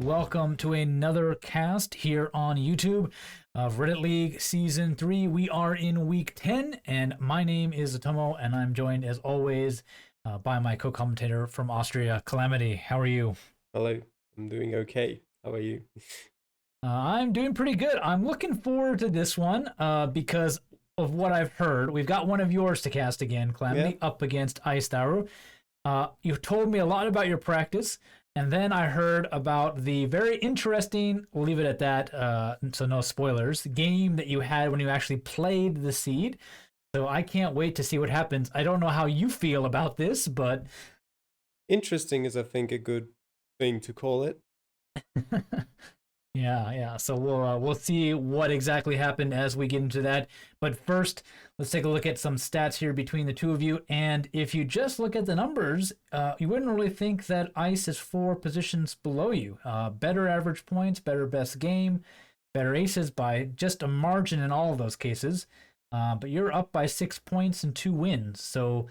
welcome to another cast here on YouTube of Reddit League Season 3. We are in Week 10, and my name is Atomo, and I'm joined, as always, by my co-commentator from Austria, Calamity. How are you? Hello, I'm doing okay. How are you? I'm doing pretty good. I'm looking forward to this one because of what I've heard. We've got one of yours to cast again, Calamity, up against IceTharu. You told me a lot about your practice, and then I heard about the very interesting, we'll leave it at that, so no spoilers, game that you had when you actually played the seed. So I can't wait to see what happens. I don't know how you feel about this, but Interesting is, I think, a good thing to call it. yeah. So we'll see what exactly happened as we get into that. But first, let's take a look at some stats here between the two of you. And if you just look at the numbers, you wouldn't really think that Ice is 4 positions below you. Better average points, better best game, better aces by just a margin in all of those cases. But you're up by 6 points and 2 wins. So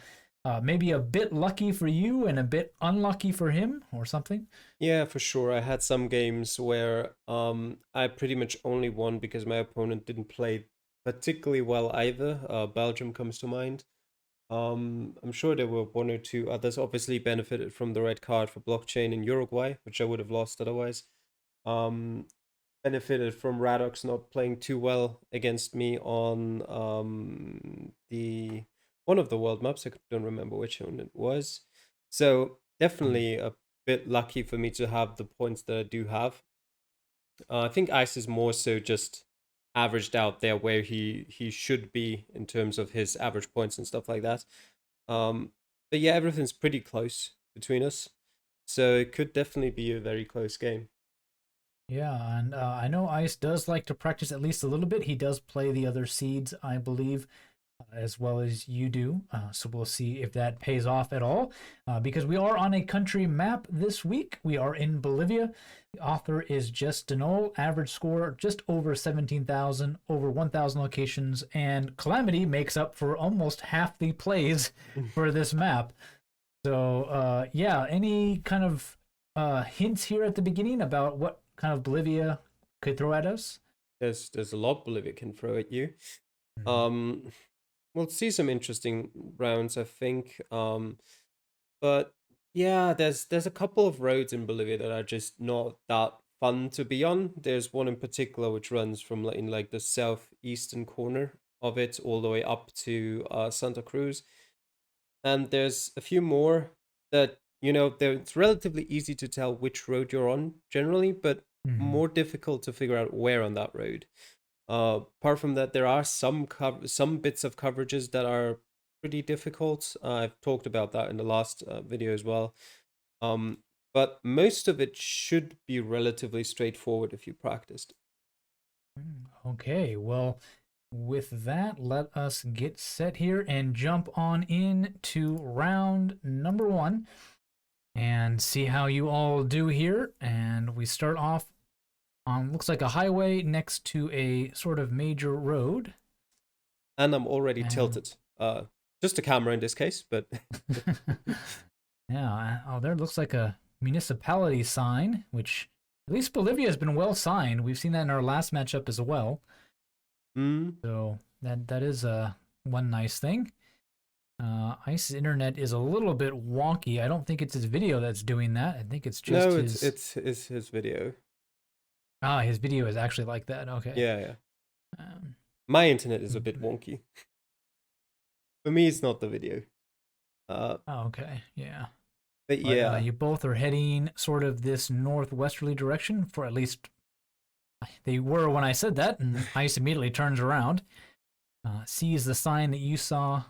maybe a bit lucky for you and a bit unlucky for him or something. Yeah, for sure. I had some games where I pretty much only won because my opponent didn't play particularly well either. Belgium comes to mind. I'm sure there were 1 or 2 others. Obviously benefited from the red card for blockchain in Uruguay, which I would have lost otherwise. Benefited from Radox not playing too well against me on the one of the world maps. I don't remember which one it was. So definitely a bit lucky for me to have the points that I do have. I think Ice is more so just averaged out there where he should be in terms of his average points and stuff like that. But yeah, everything's pretty close between us. So it could definitely be a very close game. Yeah, and I know Ice does like to practice at least a little bit. He does play the other seeds, I believe, as well as you do. So we'll see if that pays off at all. Because we are on a country map this week. We are in Bolivia. The author is Just Denol. Average score just over 17,000, over 1,000 locations. And Calamity makes up for almost half the plays for this map. So yeah, any kind of hints here at the beginning about what kind of Bolivia could throw at us? There's a lot Bolivia can throw at you. Mm-hmm. We'll see some interesting rounds, I think. But yeah, there's a couple of roads in Bolivia that are just not that fun to be on. There's one in particular which runs from in like the southeastern corner of it all the way up to Santa Cruz, and there's a few more that it's relatively easy to tell which road you're on generally, but Mm-hmm. more difficult to figure out where on that road. Apart from that, there are some bits of coverages that are pretty difficult. I've talked about that in the last video as well. But most of it should be relatively straightforward if you practiced. Okay, well, with that, let us get set here and jump on in to round number 1 and see how you all do here. And we start off on, looks like a highway next to a sort of major road. And I'm already And tilted. Just a camera in this case, but yeah, oh, there looks like a municipality sign, which at least Bolivia has been well signed. We've seen that in our last matchup as well. So that is one nice thing. Ice's internet is a little bit wonky. I don't think it's his video that's doing that. I think it's just no, his. it's his video. His video is actually like that. Okay. Yeah. Um, My internet is a bit wonky. For me, it's not the video. okay. Yeah. But But yeah. you both are heading sort of this northwesterly direction, for at least they were when I said that, and Ice immediately turns around, sees the sign that you saw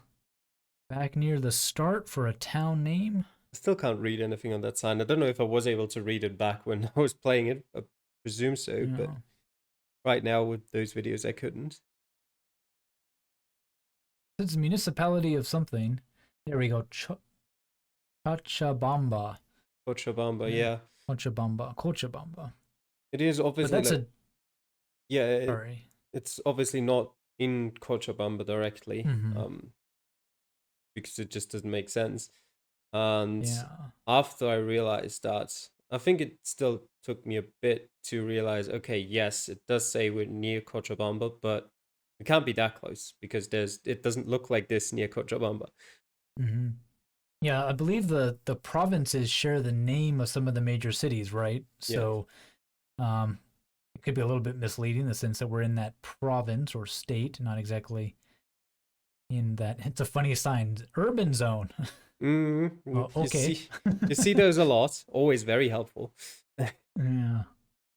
back near the start for a town name. I still can't read anything on that sign. I don't know if I was able to read it back when I was playing it. I presume so, but right now with those videos I couldn't. It's a municipality of something. There we go. Cochabamba. Cochabamba, yeah. Cochabamba. It is obviously But that's like, yeah, sorry. it's obviously not in Cochabamba directly, Mm-hmm. because it just doesn't make sense. And Yeah. after I realized that, I think it still took me a bit to realize, okay, yes, it does say we're near Cochabamba, but we can't be that close because it doesn't look like this near Cochabamba. Hmm. Yeah, I believe the provinces share the name of some of the major cities, right? Yeah. So um, it could be a little bit misleading in the sense that we're in that province or state, not exactly in that. It's a funny sign, urban zone. Mm, Oh, okay. you see those a lot. Always very helpful. Yeah,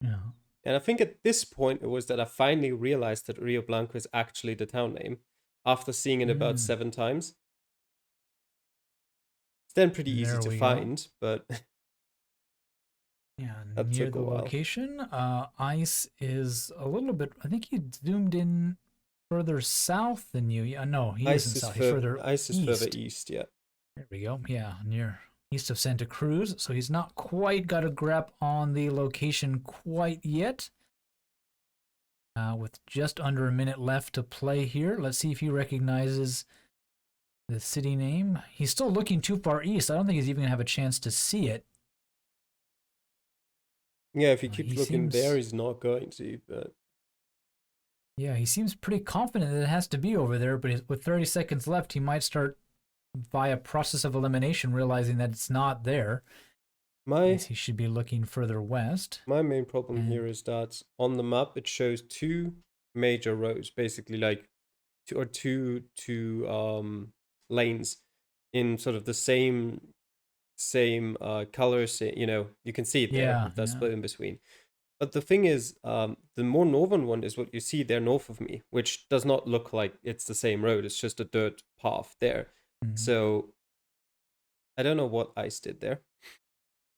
yeah. And I think at this point it was that I finally realized that Rio Blanco is actually the town name after seeing it about Mm, 7 times. It's then pretty easy there to we go. find, but Yeah, that near took a the while. location. Ice is a little bit. I think he zoomed in further south than you. Yeah, no, he isn't south. He's further Ice is further east. east, yeah. There we go. Yeah, near east of Santa Cruz. So he's not quite got a grip on the location quite yet. With just under a minute left to play here, let's see if he recognizes the city name. He's still looking too far east. I don't think he's even gonna have a chance to see it. Yeah, if he He keeps looking there, seems, he's not going to, but yeah, he seems pretty confident that it has to be over there. But with 30 seconds left, he might start via process of elimination, realizing that it's not there. my As he should be looking further west. my main problem And here is that on the map it shows two major roads, basically like two lanes in sort of the same colors. You know, you can see it there yeah, with that yeah, split in between. But the thing is, the more northern one is what you see there north of me, which does not look like it's the same road. It's just a dirt path there. mhm. So I don't know what Ice did there.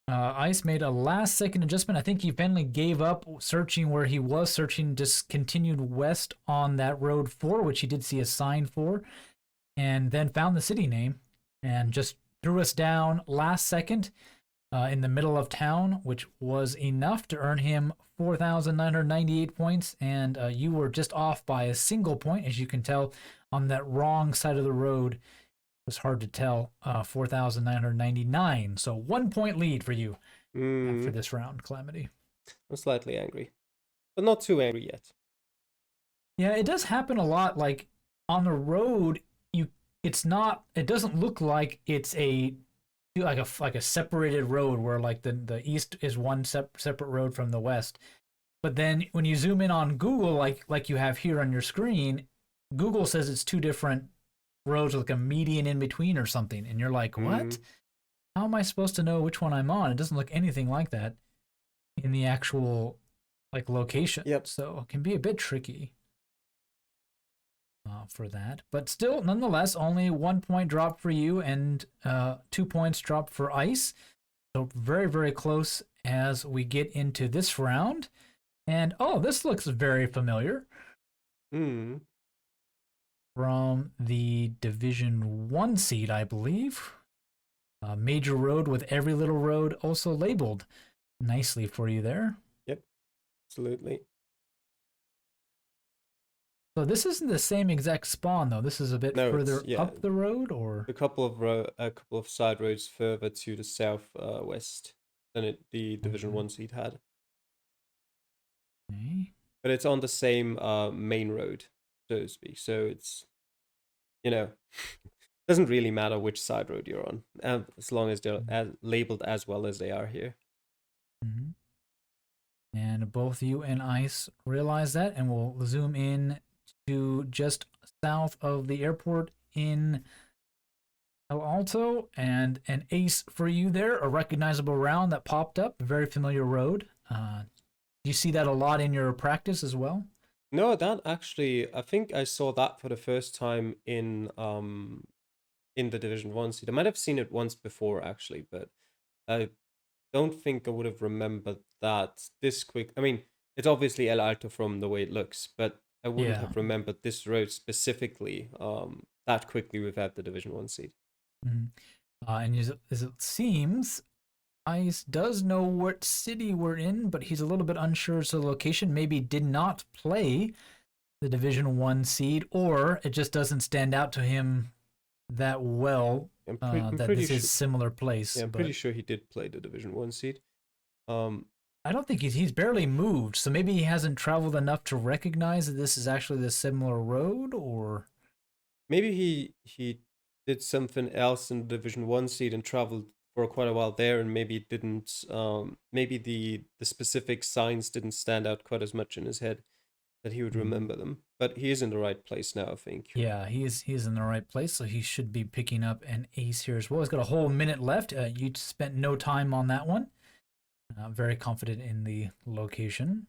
Ice made a last second adjustment. I think he finally gave up searching where he was searching, just continued west on that road 4, which he did see a sign for, and then found the city name and just threw us down last second in the middle of town, which was enough to earn him 4,998 points. And you were just off by a single point, as you can tell, on that wrong side of the road. It was hard to tell. 4,999. So 1 point lead for you after Mm, this round, Calamity. I'm slightly angry, but not too angry yet. Yeah, it does happen a lot. Like on the road, you it's not. It doesn't look like it's a like a separated road where like the east is one separate road from the west. But then when you zoom in on Google, like you have here on your screen, Google says it's two different roads with like a median in between or something, and you're like, what? Mm, How am I supposed to know which one I'm on? It doesn't look anything like that in the actual like location, yep. so it can be a bit tricky for that. But still, nonetheless, only 1 point drop for you and 2 points drop for Ice. So very, very close as we get into this round. And oh, this looks very familiar Mm, from the Division 1 seed, I believe. A major road with every little road also labeled nicely for you there. yep. Absolutely. So this isn't the same exact spawn though. This is a bit No, it's further yeah. up the road, or A couple of side roads further to the south west than the Division okay. 1 seed had. But it's on the same main road, so to speak. So it's, you know, doesn't really matter which side road you're on, as long as they're labeled as well as they are here. Mm-hmm. And both you and Ice realize that, and we'll zoom in to just south of the airport in El Alto, and an ace for you there, a recognizable round that popped up, a very familiar road. Do you see that a lot in your practice as well? No, that actually, I think I saw that for the first time in the Division 1 seed. I might have seen it once before actually, but I don't think I would have remembered that this quick. I mean, it's obviously El Alto from the way it looks, but I wouldn't Yeah. have remembered this road specifically that quickly without the Division 1 seed. Mm-hmm. And as it seems, Ice does know what city we're in, but he's a little bit unsure as to the location. Maybe did not play the Division 1 seed, or it just doesn't stand out to him that well I'm that pretty this is sure. similar place. Yeah, I'm pretty But sure he did play the Division 1 seed. I don't think he's barely moved, so maybe he hasn't traveled enough to recognize that this is actually the similar road, or Maybe he did something else in the Division 1 seed and traveled for quite a while there, and maybe it didn't maybe the specific signs didn't stand out quite as much in his head that he would remember them. But he is in the right place now, I think. yeah, he's in the right place, so he should be picking up an ace here as well. He's got a whole minute left. You spent no time on that one. Very confident in the location,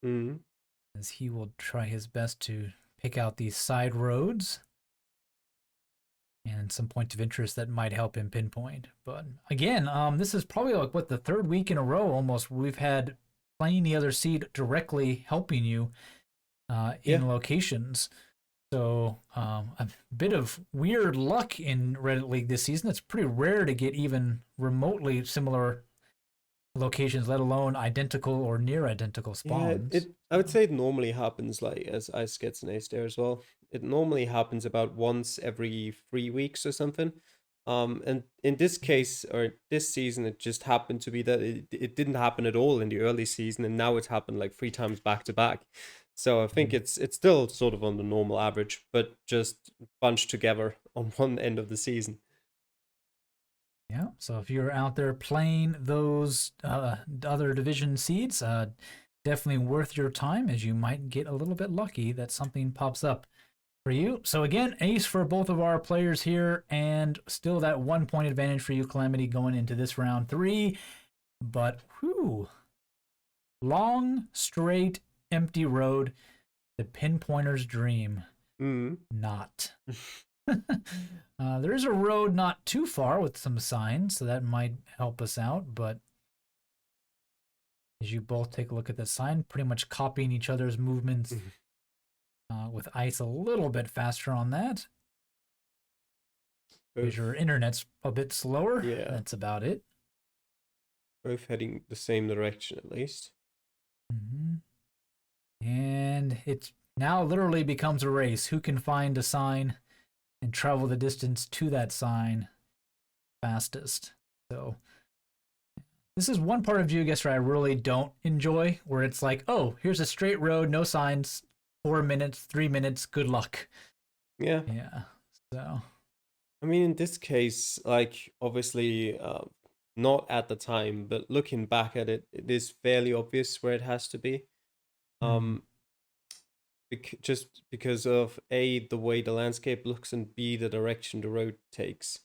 Mm. as he will try his best to pick out these side roads and some points of interest that might help him pinpoint. But again, this is probably like what, the third week in a row almost we've had playing the other seed directly helping you in locations. So a bit of weird luck in Reddit League this season. It's pretty rare to get even remotely similar locations, let alone identical or near identical spawns. Yeah, I would say it normally happens like as Ice gets an ace there as well. It normally happens about once every 3 weeks or something. And in this case or this season, it just happened to be that it didn't happen at all in the early season, and now it's happened like 3 times back to back. So I think it's still sort of on the normal average, but just bunched together on one end of the season. Yeah, so if you're out there playing those other division seeds, definitely worth your time, as you might get a little bit lucky that something pops up for you. So again, ace for both of our players here, and still that 1 point advantage for you, Calamity, going into this round 3. But whew, long, straight, empty road, the pinpointer's dream. Not. There is a road not too far with some signs, so that might help us out. But as you both take a look at the sign, pretty much copying each other's movements, with ice a little bit faster on that. Because your internet's a bit slower. Yeah. That's about it. Both heading the same direction at least. And it now literally becomes a race. Who can find a sign and travel the distance to that sign fastest? So this is one part of Geoguessr I really don't enjoy, where it's like, oh, here's a straight road, no signs, 4 minutes, 3 minutes, good luck. Yeah. Yeah. So I mean, in this case, like, obviously, not at the time, but looking back at it, it is fairly obvious where it has to be. Just because of A, the way the landscape looks, and B, the direction the road takes.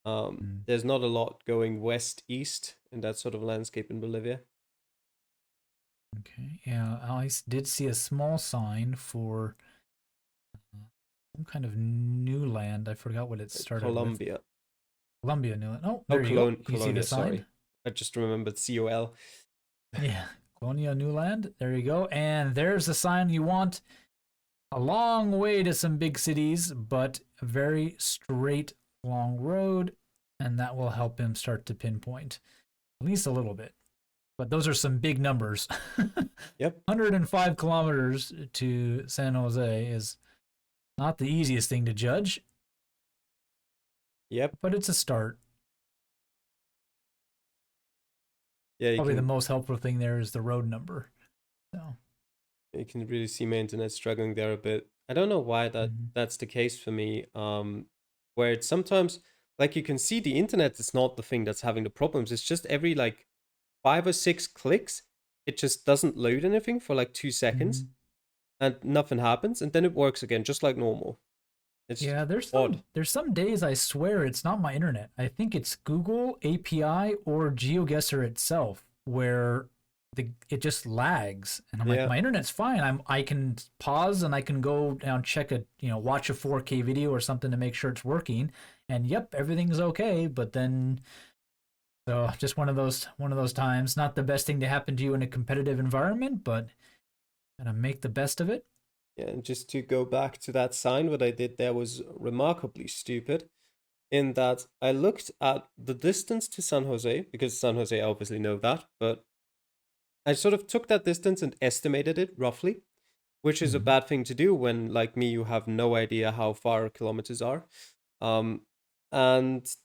There's not a lot going west-east in that sort of landscape in Bolivia. Okay, yeah, I did see a small sign for some kind of new land. I forgot what it started Colombia. with. Colombia new land. Oh, there you go. You see the sign? Sorry. I just remembered COL. Yeah, Colonia New Land. There you go. And there's the sign you want. A long way to some big cities, but a very straight, long road. And that will help him start to pinpoint at least a little bit. But those are some big numbers. Yep. 105 kilometers to San Jose is not the easiest thing to judge. Yep. But it's a start. Yeah, Probably the most helpful thing there is the road number. So you can really see my internet struggling there a bit. I don't know why that's the case for me. Where it's sometimes, like, you can see the internet is not the thing that's having the problems. It's just every like 5 or 6 clicks, it just doesn't load anything for like 2 seconds, and nothing happens, and then it works again just like normal. It's there's some days I swear it's not my internet. I think it's Google API or GeoGuessr itself where it just lags, and I'm like, my internet's fine. I can pause and I can go down, check watch a 4K video or something to make sure it's working, and yep, everything's okay. But then, so just one of those times. Not the best thing to happen to you in a competitive environment, but gotta make the best of it. Yeah, and just to go back to that sign, what I did there was remarkably stupid, in that I looked at the distance to San Jose, because San Jose, I obviously know that, but I sort of took that distance and estimated it roughly, which is a bad thing to do when, like me, you have no idea how far kilometers are. And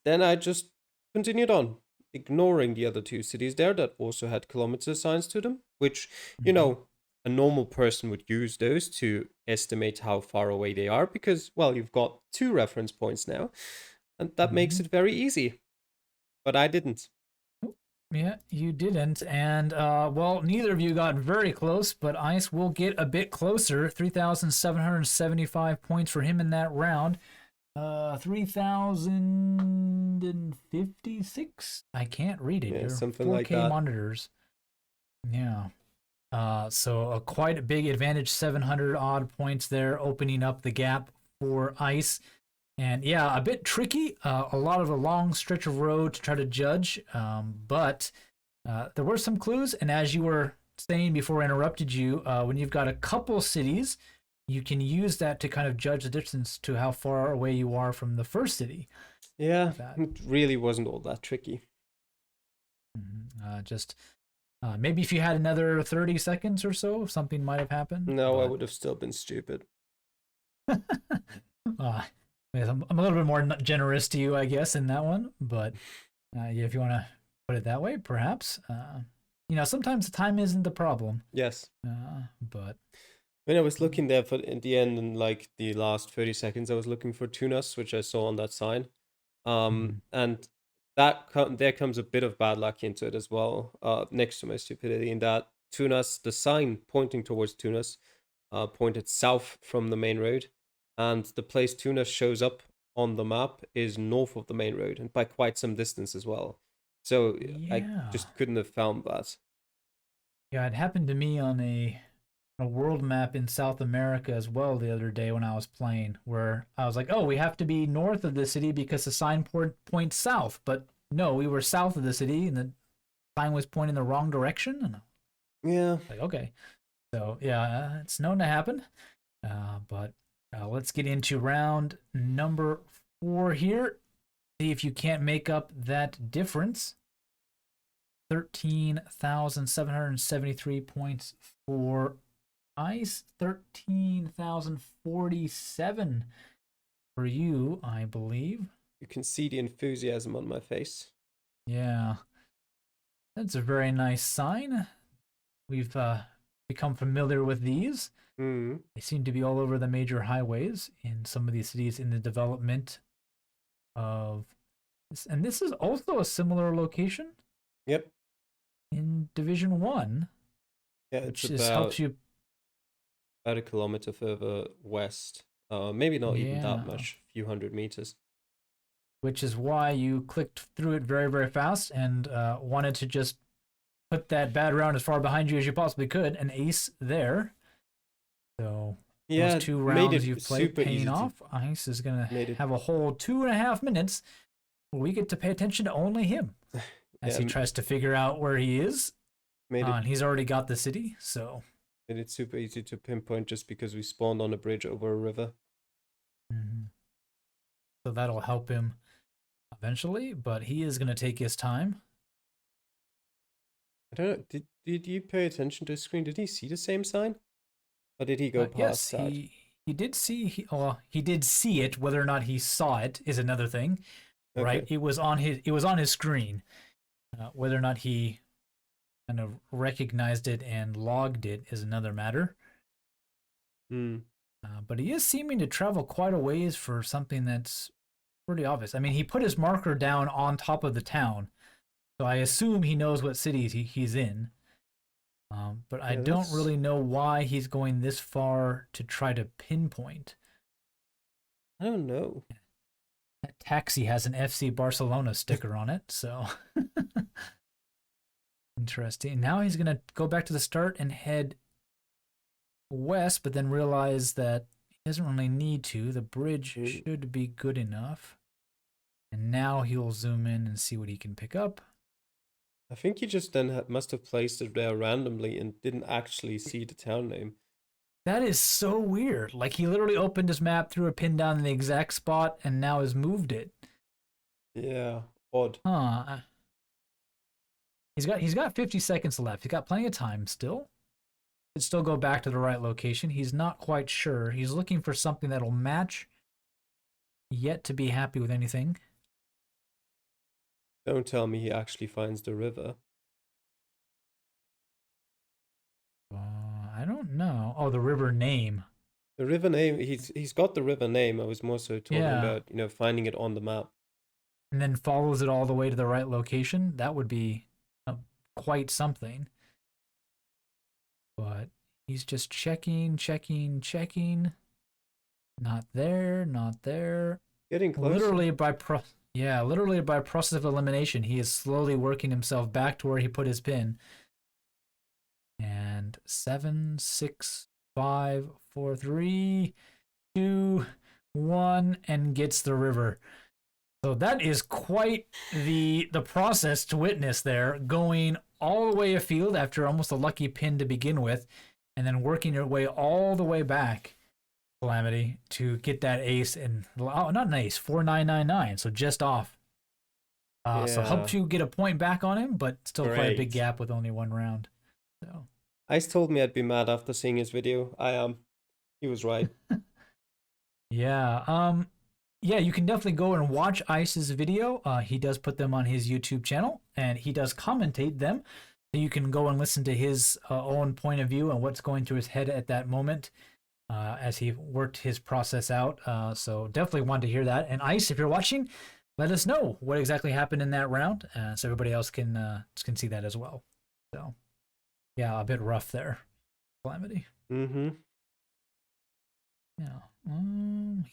then I just continued on. ignoring the other two cities there that also had kilometer signs to them, which, you Mhm. know, a normal person would use those to estimate how far away they are because, well, you've got 2 reference points now, and that makes Mhm. it very easy. But I didn't. Yeah, you didn't. And, well, neither of you got very close, but Ice will get a bit closer. 3,775 points for him in that round. 3,056? I can't read it. Yeah, Your something like 4K that. monitors. Yeah. So a quite a big advantage, 700 odd points there, opening up the gap for Ice. And yeah, a bit tricky. A lot of a long stretch of road to try to judge. But there were some clues. And as you were saying before I interrupted you, when you've got a couple cities, you can use that to kind of judge the distance to how far away you are from the first city. Yeah, That it really wasn't all that tricky. just maybe if you had another 30 seconds or so, something might have happened. No, I But would have still been stupid. uh, I'm a little bit more generous to you, I guess, in that one. But yeah, if you want to put it that way, perhaps. Sometimes the time isn't the problem. Yes. But When I was looking there for in the end, in like the last 30 seconds, I was looking for Tunas, which I saw on that sign. And there comes a bit of bad luck into it as well, next to my stupidity, in that Tunas, the sign pointing towards Tunas, pointed south from the main road, and the place Tunas shows up on the map is north of the main road, and by quite some distance as well. So I yeah, just couldn't have found that. yeah, it happened to me on a world map in South America as well the other day when I was playing, where I was like, oh, we have to be north of the city because the sign points south. But no, we were south of the city and the sign was pointing the wrong direction. And I'm Yeah. like, okay. So, yeah, it's known to happen. But let's get into round number 4 here. See if you can't make up that difference. 13,773 points for Ice, 13,047 for you, I believe. You can see the enthusiasm on my face. Yeah, that's a very nice sign. We've become familiar with these. Hmm. They seem to be all over the major highways in some of these cities in the development of this. And this is also a similar location Yep. in Division 1, Yeah, it's which just helps you. about a kilometer further west. Maybe not even that Yeah, much, a few hundred meters. which is why you clicked through it very, very fast and wanted to just put that bad round as far behind you as you possibly could. An ace there. So those Yeah, 2 made rounds it you've played super paying easy to off. Ice is going to made it. have a whole 2.5 minutes where we get to pay attention to only him as Yeah, he tries to figure out where he is. made it And he's already got the city, so. made it super easy to pinpoint just because we spawned on a bridge over a river. Mm-hmm. So that'll help him eventually, but he is going to take his time. I don't know. Did you pay attention to the screen? Did he see the same sign, or did he go Yes, past that? he did see he did see it. Whether or not he saw it is another thing, right? Okay. It was on his screen. Whether or not he kind of recognized it and logged it is another matter. Hmm. But he is seeming to travel quite a ways for something that's pretty obvious. I mean, he put his marker down on top of the town, so I assume he knows what cities he's in. But I Yeah, don't that's. really know why he's going this far to try to pinpoint. I don't know. That taxi has an FC Barcelona sticker on it, so interesting. Now he's gonna go back to the start and head west, but then realize that he doesn't really need to. The bridge should be good enough. And now he'll zoom in and see what he can pick up. I think he just then must have placed it there randomly and didn't actually see the town name. That is so weird. Like he literally opened his map, threw a pin down in the exact spot, and now has moved it. Yeah, odd. Huh. He's got 50 seconds left. He's got plenty of time still. Could still go back to the right location. He's not quite sure. He's looking for something that'll match. Yet to be happy with anything. Don't tell me he actually finds the river. I don't know. Oh, the river name. The river name, he's got the river name. I was more so talking Yeah. about, finding it on the map. And then follows it all the way to the right location. That would be quite something. But he's just checking. Not there, not there. Getting closer. Literally by process of elimination, he is slowly working himself back to where he put his pin. And 7, 6, 5, 4, 3, 2, 1, and gets the river. So that is quite the process to witness there, going all the way afield after almost a lucky pin to begin with, and then working your way all the way back, Calamity, to get that ace. And not an ace, 4999, so just off. So helps you get a point back on him, but still quite a big gap with only one round. So Ice told me I'd be mad after seeing his video. I am. He was right. Yeah. Yeah, you can definitely go and watch Ice's video. He does put them on his YouTube channel, and he does commentate them. So you can go and listen to his own point of view and what's going through his head at that moment as he worked his process out. So definitely want to hear that. And Ice, if you're watching, let us know what exactly happened in that round, so everybody else can see that as well. So yeah, a bit rough there, Calamity. Mm-hmm. Yeah.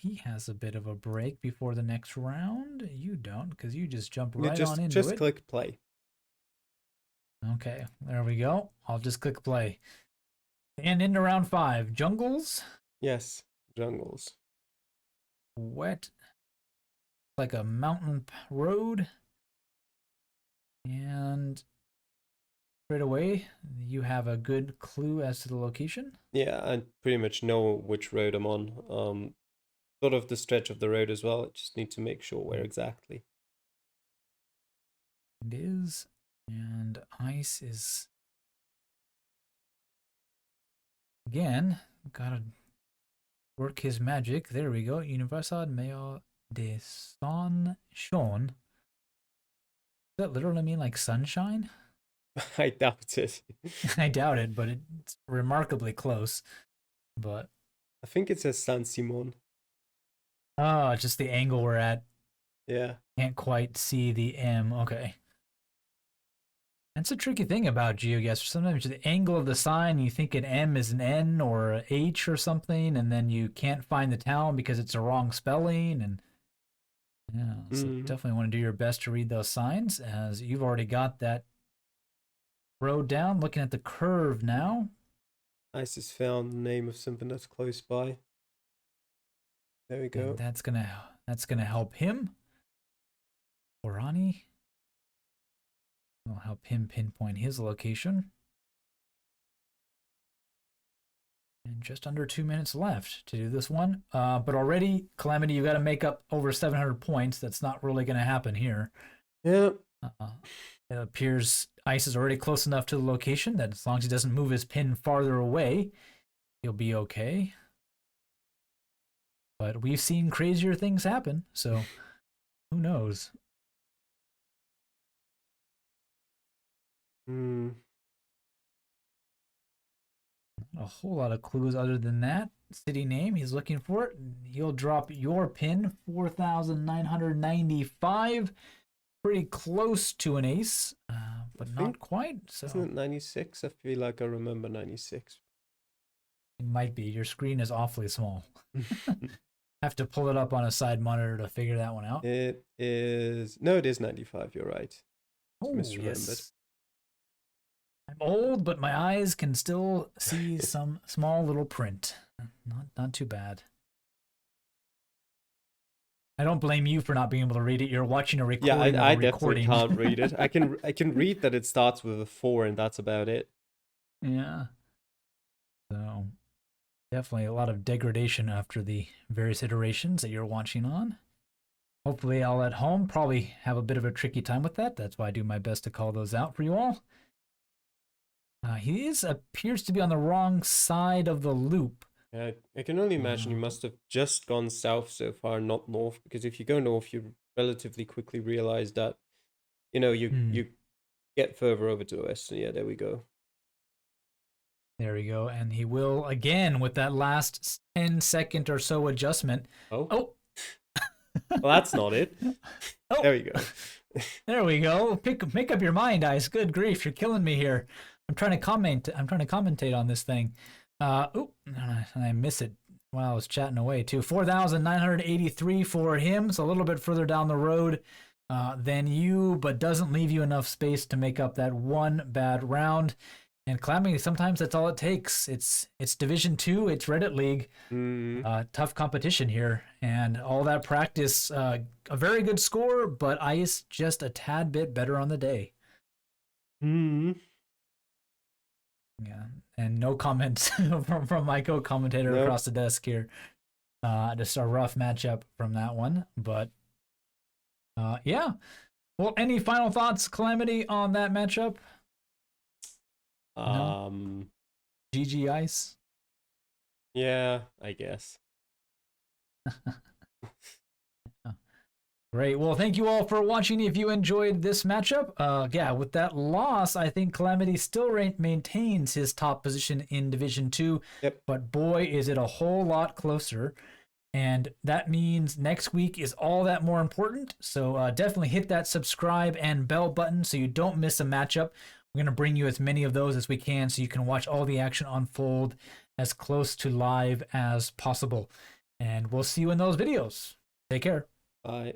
He has a bit of a break before the next round. You don't, because you just jump on into it. Just click play. Okay, there we go. I'll just click play. And into round 5. Jungles. Yes, jungles. Wet. Like a mountain road. And straight away, you have a good clue as to the location. Yeah, I pretty much know which road I'm on. Sort of the stretch of the road as well. I just need to make sure where exactly. It is. And Ice is... Again, gotta work his magic. There we go. Universidad Mayor de Son Sean. Does that literally mean like sunshine? I doubt it. I doubt it, but it's remarkably close. But I think it says San Simon. Oh, just the angle we're at. Yeah. Can't quite see the M. Okay. That's a tricky thing about GeoGuessr. Sometimes the angle of the sign, you think an M is an N or a H or something, and then you can't find the town because it's a wrong spelling. And yeah, so definitely want to do your best to read those signs, as you've already got that road down. Looking at the curve now. Ice has found the name of something that's close by. There we go. And that's gonna help him. Orani will help him pinpoint his location. And just under 2 minutes left to do this one. But already, Calamity, you got to make up over 700 points. That's not really going to happen here. Yeah. It appears Ice is already close enough to the location that as long as he doesn't move his pin farther away, he'll be okay. But we've seen crazier things happen, so who knows? Not a whole lot of clues other than that. City name, he's looking for it. He'll drop your pin, 4,995. Pretty close to an ace, but not quite. So. Isn't it 96? I feel like I remember 96. It might be. Your screen is awfully small. Have to pull it up on a side monitor to figure that one out. It is... No, it is 95. You're right. Oh, yes. I'm old, but my eyes can still see some small little print. Not too bad. I don't blame you for not being able to read it. You're watching a recording. Yeah, I definitely can't read it. I can read that it starts with a 4, and that's about it. Yeah. So definitely a lot of degradation after the various iterations that you're watching on. Hopefully all at home probably have a bit of a tricky time with that. That's why I do my best to call those out for you all. He appears to be on the wrong side of the loop. Yeah, I can only imagine you must have just gone south so far, not north, because if you go north, you relatively quickly realize that, you get further over to the west. And yeah, there we go. There we go. And he will again with that last 10-second or so adjustment. Oh. Well, that's not it. Oh. There we go. There we go. Make up your mind, Ice. Good grief, you're killing me here. I'm trying to commentate on this thing. And I miss it while I was chatting away too. 4,983 for him. So a little bit further down the road than you, but doesn't leave you enough space to make up that one bad round. And Calamity, sometimes that's all it takes. It's Division 2, it's Reddit League. Tough competition here. And all that practice, a very good score, but Ice just a tad bit better on the day. Yeah. And no comments from my co-commentator across the desk here. Just a rough matchup from that one. But yeah. Well, any final thoughts, Calamity, on that matchup? No? GG Ice. Yeah, I guess. Great. Well, thank you all for watching. If you enjoyed this matchup, yeah, with that loss, I think Calamity still maintains his top position in Division 2. Yep. But boy, is it a whole lot closer. And that means next week is all that more important. So definitely hit that subscribe and bell button so you don't miss a matchup. We're going to bring you as many of those as we can so you can watch all the action unfold as close to live as possible. And we'll see you in those videos. Take care. Bye.